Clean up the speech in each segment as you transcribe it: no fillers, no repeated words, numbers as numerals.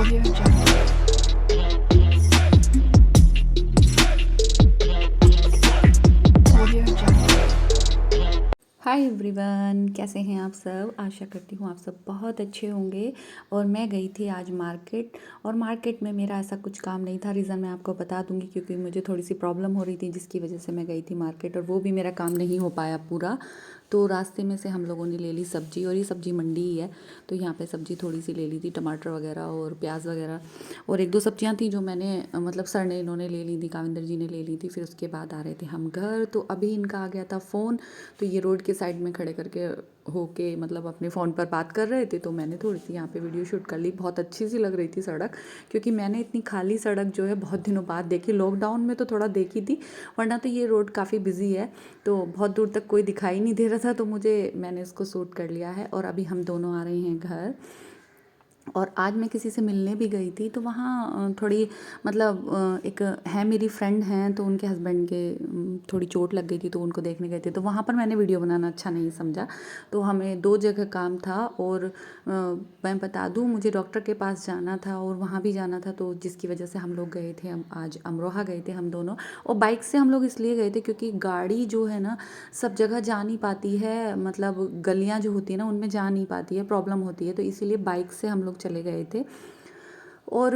Audio Jungle. Audio Jungle. Hi everyone, कैसे हैं आप सब। आशा करती हूँ आप सब बहुत अच्छे होंगे। और मैं गई थी आज मार्केट, और मार्केट में मेरा ऐसा कुछ काम नहीं था। रीज़न मैं आपको बता दूंगी, क्योंकि मुझे थोड़ी सी प्रॉब्लम हो रही थी जिसकी वजह से मैं गई थी मार्केट, और वो भी मेरा काम नहीं हो पाया पूरा। तो रास्ते में से हम लोगों ने ले ली सब्ज़ी, और ये सब्ज़ी मंडी ही है तो यहाँ पे सब्ज़ी थोड़ी सी ले ली थी, टमाटर वगैरह और प्याज वगैरह। और एक दो सब्जियाँ थी जो मैंने मतलब सर ने इन्होंने ले ली थी, काविंदर जी ने ले ली थी। फिर उसके बाद आ रहे थे हम घर, तो अभी इनका आ गया था फ़ोन। तो ये रोड के साइड में खड़े करके होके मतलब अपने फ़ोन पर बात कर रहे थे, तो मैंने थोड़ी सी यहाँ पे वीडियो शूट कर ली। बहुत अच्छी सी लग रही थी सड़क, क्योंकि मैंने इतनी खाली सड़क जो है बहुत दिनों बाद देखी। लॉकडाउन में तो थोड़ा देखी थी, वरना तो ये रोड काफ़ी बिजी है, तो बहुत दूर तक कोई दिखाई नहीं दे रहा था। तो मैंने इसको शूट कर लिया है। और अभी हम दोनों आ रहे हैं घर। और आज मैं किसी से मिलने भी गई थी, तो वहाँ थोड़ी मतलब एक है मेरी फ्रेंड हैं, तो उनके हस्बैंड के थोड़ी चोट लग गई थी, तो उनको देखने गए थे। तो वहाँ पर मैंने वीडियो बनाना अच्छा नहीं समझा, तो हमें दो जगह काम था। और मैं बता दूँ, मुझे डॉक्टर के पास जाना था और वहाँ भी जाना था, तो जिसकी वजह से हम लोग गए थे। हम आज अमरोहा गए थे हम दोनों। और बाइक से हम लोग इसलिए गए थे क्योंकि गाड़ी जो है ना सब जगह जा नहीं पाती है, मतलब गलियाँ जो होती है ना उनमें जा नहीं पाती है, प्रॉब्लम होती है। तो इसीलिए बाइक से हम लोग चले गए थे। और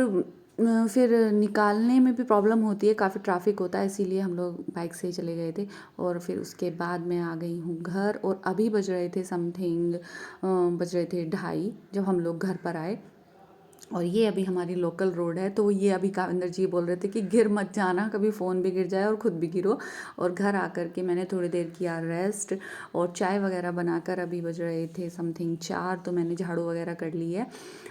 फिर निकालने में भी प्रॉब्लम होती है, काफ़ी ट्रैफिक होता है, इसीलिए हम लोग बाइक से ही चले गए थे। और फिर उसके बाद मैं आ गई हूँ घर, और अभी बज रहे थे समथिंग, बज रहे थे 2:30 जब हम लोग घर पर आए। और ये अभी हमारी लोकल रोड है, तो ये अभी काविंदर जी बोल रहे थे कि गिर मत जाना, कभी फ़ोन भी गिर जाए और ख़ुद भी गिरो। और घर आकर के मैंने थोड़ी देर किया रेस्ट, और चाय वगैरह बनाकर अभी बज रहे थे समथिंग 4, तो मैंने झाड़ू वगैरह कर ली है।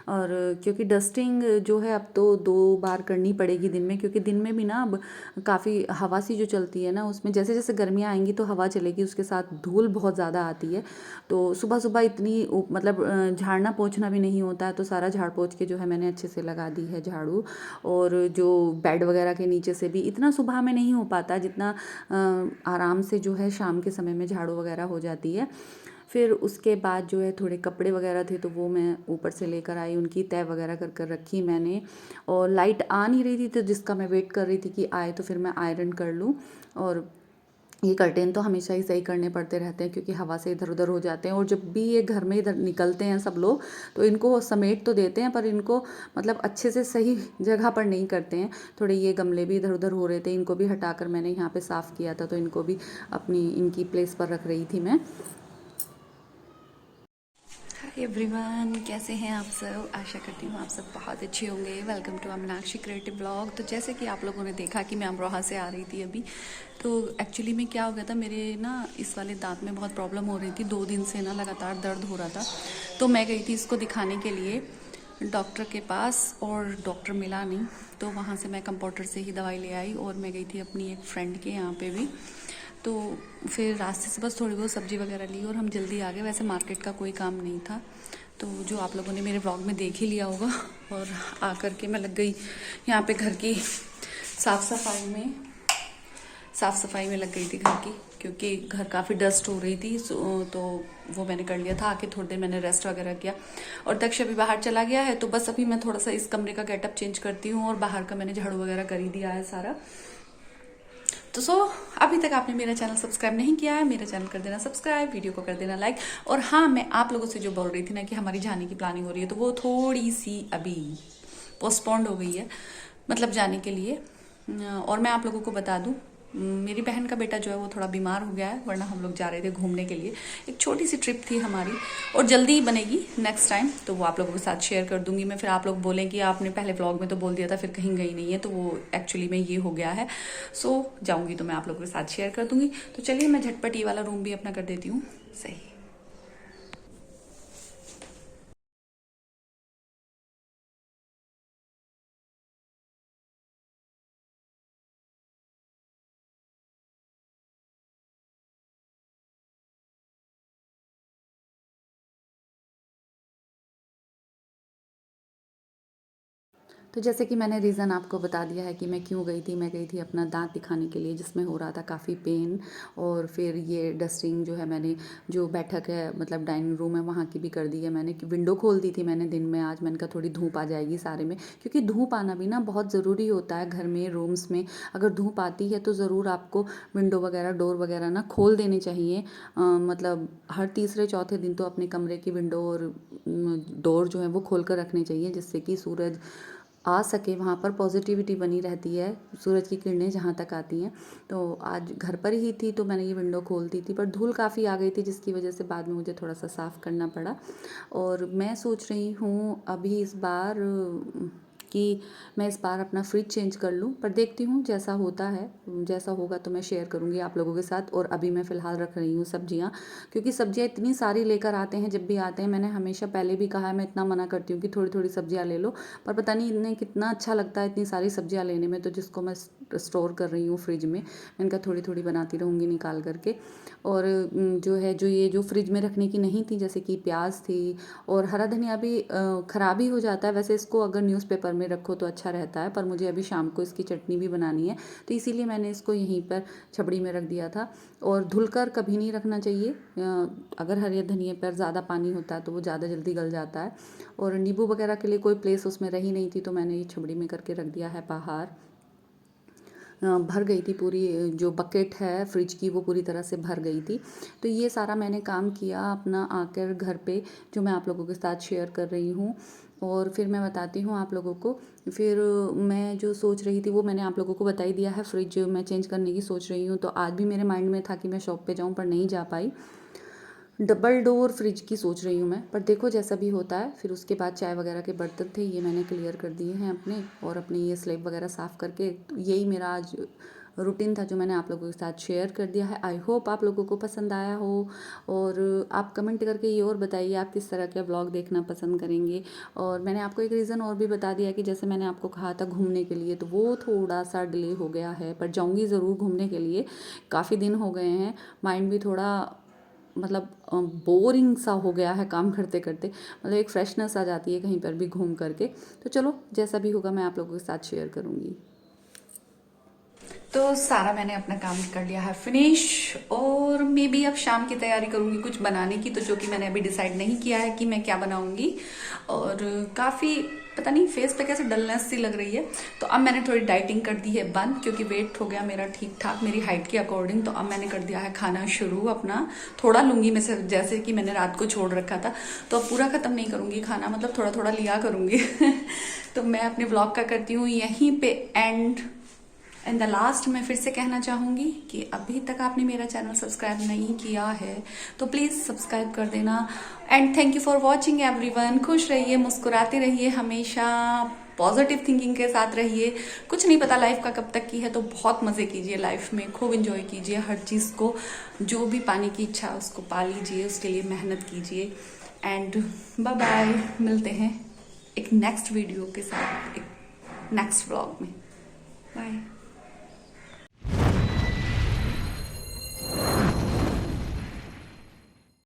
और क्योंकि डस्टिंग जो है अब तो 2 बार करनी पड़ेगी दिन में, क्योंकि दिन में भी ना अब काफ़ी हवा सी जो चलती है ना, उसमें जैसे जैसे गर्मियाँ आएंगी तो हवा चलेगी, उसके साथ धूल बहुत ज़्यादा आती है। तो सुबह सुबह इतनी मतलब झाड़ना पोंछना भी नहीं होता है, तो सारा झाड़ पोंछ के जो है मैंने अच्छे से लगा दी है झाड़ू। और जो बेड वगैरह के नीचे से भी इतना सुबह में नहीं हो पाता जितना आराम से जो है शाम के समय में झाड़ू वगैरह हो जाती है। फिर उसके बाद जो है थोड़े कपड़े वगैरह थे, तो वो मैं ऊपर से लेकर आई, उनकी तय वगैरह कर कर रखी मैंने। और लाइट आ नहीं रही थी, तो जिसका मैं वेट कर रही थी कि आए तो फिर मैं आयरन कर लूँ। और ये कर्टेन तो हमेशा ही सही करने पड़ते रहते हैं, क्योंकि हवा से इधर उधर हो जाते हैं। और जब भी ये घर में इधर निकलते हैं सब लोग, तो इनको समेट तो देते हैं, पर इनको मतलब अच्छे से सही जगह पर नहीं करते हैं। थोड़े ये गमले भी इधर उधर हो रहे थे, इनको भी हटाकर मैंने यहाँ पे साफ़ किया था, तो इनको भी अपनी इनकी प्लेस पर रख रही थी मैं। हाय एवरीवन, कैसे हैं आप सब। आशा करती हूँ आप सब बहुत अच्छे होंगे। Welcome to Meenakshi creative blog. तो जैसे कि आप लोगों ने देखा कि मैं अमरोहा से आ रही थी अभी, तो एक्चुअली में क्या हो गया था, मेरे ना इस वाले दांत में बहुत प्रॉब्लम हो रही थी। 2 दिन से ना लगातार दर्द हो रहा था, तो मैं गई थी इसको दिखाने के लिए डॉक्टर के पास, और डॉक्टर मिला नहीं, तो वहाँ से मैं कंपाउंडर से ही दवाई ले आई। और मैं गई थी अपनी एक फ्रेंड के यहाँ पे भी, तो फिर रास्ते से बस थोड़ी बहुत सब्जी वगैरह ली और हम जल्दी आ गए। वैसे मार्केट का कोई काम नहीं था, तो जो आप लोगों ने मेरे व्लॉग में देख ही लिया होगा। और आकर के मैं लग गई यहाँ पे घर की साफ़ सफाई में। साफ़ सफाई में लग गई थी घर की, क्योंकि घर काफ़ी डस्ट हो रही थी। तो वो मैंने कर लिया था। आके थोड़ी देर मैंने रेस्ट वगैरह किया, और दक्ष अभी बाहर चला गया है, तो बस अभी मैं थोड़ा सा इस कमरे का गेटअप चेंज करती हूँ, और बाहर का मैंने झाड़ू वगैरह कर ही दिया है सारा। तो अभी तक आपने मेरा चैनल सब्सक्राइब नहीं किया है, मेरा चैनल कर देना सब्सक्राइब, वीडियो को कर देना लाइक। और हाँ, मैं आप लोगों से जो बोल रही थी ना कि हमारी जाने की प्लानिंग हो रही है, तो वो थोड़ी सी अभी पोस्टपोन्ड हो गई है, मतलब जाने के लिए। और मैं आप लोगों को बता दूं, मेरी बहन का बेटा जो है वो थोड़ा बीमार हो गया है, वरना हम लोग जा रहे थे घूमने के लिए। एक छोटी सी ट्रिप थी हमारी, और जल्दी ही बनेगी नेक्स्ट टाइम, तो वो आप लोगों के साथ शेयर कर दूंगी मैं। फिर आप लोग बोलें कि आपने पहले व्लॉग में तो बोल दिया था, फिर कहीं गई नहीं है, तो वो एक्चुअली में ये हो गया है। जाऊंगी तो मैं आप लोगों के साथ शेयर कर दूंगी। तो चलिए मैं झटपट ये वाला रूम भी अपना कर देती हूँ सही। तो जैसे कि मैंने रीज़न आपको बता दिया है कि मैं क्यों गई थी। मैं गई थी अपना दांत दिखाने के लिए, जिसमें हो रहा था काफ़ी पेन। और फिर ये डस्टिंग जो है, मैंने जो बैठक है मतलब डाइनिंग रूम है वहाँ की भी कर दी है मैंने। कि विंडो खोल दी थी मैंने दिन में आज। मैंने कहा थोड़ी धूप आ जाएगी सारे में, क्योंकि धूप आना भी ना बहुत ज़रूरी होता है घर में, रूम्स में। अगर धूप आती है तो ज़रूर आपको विंडो वगैरह, डोर वगैरह ना खोल देने चाहिए। मतलब हर तीसरे चौथे दिन तो अपने कमरे की विंडो और डोर जो है वो खोल कर रखने चाहिए, जिससे कि सूरज आ सके। वहाँ पर पॉजिटिविटी बनी रहती है, सूरज की किरणें जहाँ तक आती हैं। तो आज घर पर ही थी तो मैंने ये विंडो खोल दी थी, पर धूल काफ़ी आ गई थी, जिसकी वजह से बाद में मुझे थोड़ा सा साफ़ करना पड़ा। और मैं सोच रही हूँ अभी इस बार कि मैं इस बार अपना फ्रिज चेंज कर लूँ, पर देखती हूँ जैसा होता है। जैसा होगा तो मैं शेयर करूँगी आप लोगों के साथ। और अभी मैं फ़िलहाल रख रही हूँ सब्जियाँ, क्योंकि सब्जियाँ इतनी सारी लेकर आते हैं जब भी आते हैं। मैंने हमेशा पहले भी कहा है, मैं इतना मना करती हूँ कि थोड़ी थोड़ी सब्जियाँ ले लो, पर पता नहीं इन्हें कितना अच्छा लगता है इतनी सारी सब्जियाँ लेने में। तो जिसको मैं स्टोर कर रही हूँ फ्रिज में, मैं इनका थोड़ी थोड़ी बनाती रहूँगी निकाल करके। और जो है, जो ये जो फ्रिज में रखने की नहीं थी, जैसे कि प्याज थी और हरा धनिया भी ख़राब ही हो जाता है। वैसे इसको अगर न्यूज़पेपर में रखो तो अच्छा रहता है, पर मुझे अभी शाम को इसकी चटनी भी बनानी है, तो इसीलिए मैंने इसको यहीं पर छबड़ी में रख दिया था। और धुलकर कभी नहीं रखना चाहिए। अगर हरे धनिए पर ज़्यादा पानी होता है तो वो ज़्यादा जल्दी गल जाता है। और नींबू वगैरह के लिए कोई प्लेस उसमें रही नहीं थी, तो मैंने ये छबड़ी में करके रख दिया है बाहर। भर गई थी पूरी, जो बकेट है फ्रिज की वो पूरी तरह से भर गई थी। तो ये सारा मैंने काम किया अपना आकर घर पे, जो मैं आप लोगों के साथ शेयर कर रही हूँ। और फिर मैं बताती हूँ आप लोगों को। फिर मैं जो सोच रही थी वो मैंने आप लोगों को बता ही दिया है। फ्रिज मैं चेंज करने की सोच रही हूँ, तो आज भी मेरे माइंड में था कि मैं शॉप पे जाऊँ, पर नहीं जा पाई। डबल डोर फ्रिज की सोच रही हूँ मैं, पर देखो जैसा भी होता है। फिर उसके बाद चाय वगैरह के बर्तन थे, ये मैंने क्लियर कर दिए हैं अपने, और अपने ये स्लेब वगैरह साफ़ करके। तो यही मेरा आज रूटीन था जो मैंने आप लोगों के साथ शेयर कर दिया है। आई होप आप लोगों को पसंद आया हो। और आप कमेंट करके ये और बताइए आप किस तरह के व्लॉग देखना पसंद करेंगे। और मैंने आपको एक रीज़न और भी बता दिया कि जैसे मैंने आपको कहा था घूमने के लिए, तो वो थोड़ा सा डिले हो गया है, पर जाऊँगी ज़रूर घूमने के लिए। काफ़ी दिन हो गए हैं, माइंड भी थोड़ा मतलब बोरिंग सा हो गया है काम करते करते। मतलब एक फ्रेशनेस आ जाती है कहीं पर भी घूम करके। तो चलो जैसा भी होगा मैं आप लोगों के साथ शेयर करूँगी। तो सारा मैंने अपना काम कर लिया है फिनिश, और मे बी अब शाम की तैयारी करूँगी कुछ बनाने की, तो जो कि मैंने अभी डिसाइड नहीं किया है कि मैं क्या बनाऊँगी। और काफ़ी पता नहीं फेस पे कैसे डलनेस सी लग रही है। तो अब मैंने थोड़ी डाइटिंग कर दी है बंद, क्योंकि वेट हो गया मेरा ठीक ठाक मेरी हाइट के अकॉर्डिंग। तो अब मैंने कर दिया है खाना शुरू अपना। थोड़ा लूँगी मैं से, जैसे कि मैंने रात को छोड़ रखा था, तो अब पूरा ख़त्म नहीं करूँगी खाना, मतलब थोड़ा थोड़ा लिया करूँगी। तो मैं अपने व्लॉग का करती हूँ यहीं पे एंड द लास्ट मैं फिर से कहना चाहूँगी कि अभी तक आपने मेरा चैनल सब्सक्राइब नहीं किया है तो प्लीज़ सब्सक्राइब कर देना। And thank you for watching everyone. खुश रहिए, मुस्कुराते रहिए, हमेशा पॉजिटिव थिंकिंग के साथ रहिए। कुछ नहीं पता लाइफ का कब तक की है, तो बहुत मज़े कीजिए लाइफ में, खूब इंजॉय कीजिए हर चीज़ को। जो भी पाने की इच्छा है उसको पा लीजिए, उसके लिए मेहनत कीजिए। एंड बाय बाय, मिलते हैं एक नेक्स्ट वीडियो के साथ, एक नेक्स्ट व्लॉग में। बाय।